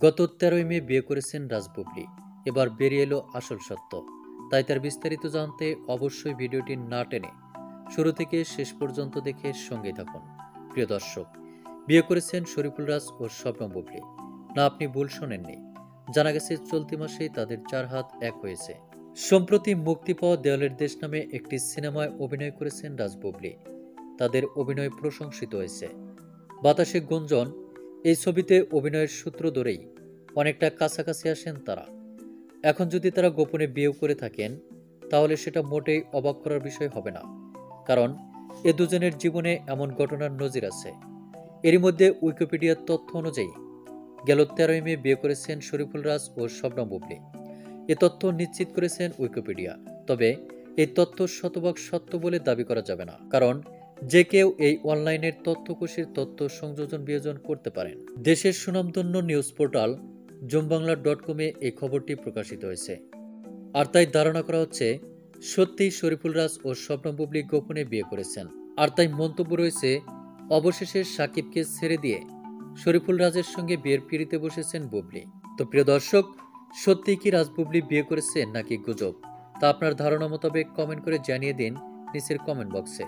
গত ১৩ই মে বিয়ে করেছেন রাজ বুবলি। এবার বেরিয়ে এলো আসল সত্য। তাই তার বিস্তারিত জানতে অবশ্যই ভিডিওটি না টেনে শুরু থেকে শেষ পর্যন্ত দেখে সঙ্গে থাকুন। প্রিয় দর্শক, বিয়ে করেছেন শরীফুল রাজ ও শবনম বুবলি। না, আপনি ভুল শোনেননি। জানা গেছে চলতি মাসেই তাদের ৪ হাত এক হয়েছে। সম্প্রতি মুক্তি পাওয়া দেওয়ালের দেশ নামে একটি সিনেমায় অভিনয় করেছেন রাজ বুবলি। তাদের অভিনয় প্রশংসিত হয়েছে। বাতাসে গুঞ্জন, এই ছবিতে অভিনয়ের সূত্র ধরেই অনেকটা কাছাকাছি আসেন তারা। এখন যদি তারা গোপনে বিয়েও করে থাকেন, তাহলে সেটা মোটেই অবাক করার বিষয় হবে না, কারণ এ দুজনের জীবনে এমন ঘটনার নজির আছে। এরই মধ্যে উইকিপিডিয়ার তথ্য অনুযায়ী গেল ১৩ই মে বিয়ে করেছেন শরীফুল রাজ ও শবনম বুবলি। এ তথ্য নিশ্চিত করেছেন উইকিপিডিয়া। তবে এই তথ্য শতভাগ সত্য বলে দাবি করা যাবে না, কারণ যে কেউ এই অনলাইনের তথ্যকোষের তথ্য সংযোজন বিয়োজন করতে পারেন। দেশের সুনামধন্য নিউজ পোর্টাল জুমবাংলা.com এই খবরটি প্রকাশিত হয়েছে। আর তাই ধারণা করা হচ্ছে সত্যিই শরীফুল রাজ ও শবনম বুবলি গোপনে বিয়ে করেছেন। আর তাই মন্তব্য রয়েছে, অবশেষে সাকিবকে ছেড়ে দিয়ে শরীফুল রাজের সঙ্গে বিয়ের পিঁড়িতে বসেছেন বুবলি। তো প্রিয় দর্শক, সত্যি কি রাজ বুবলি বিয়ে করেছেন নাকি গুজব, তা আপনার ধারণা মোতাবেক কমেন্ট করে জানিয়ে দিন নিচের কমেন্ট বক্সে।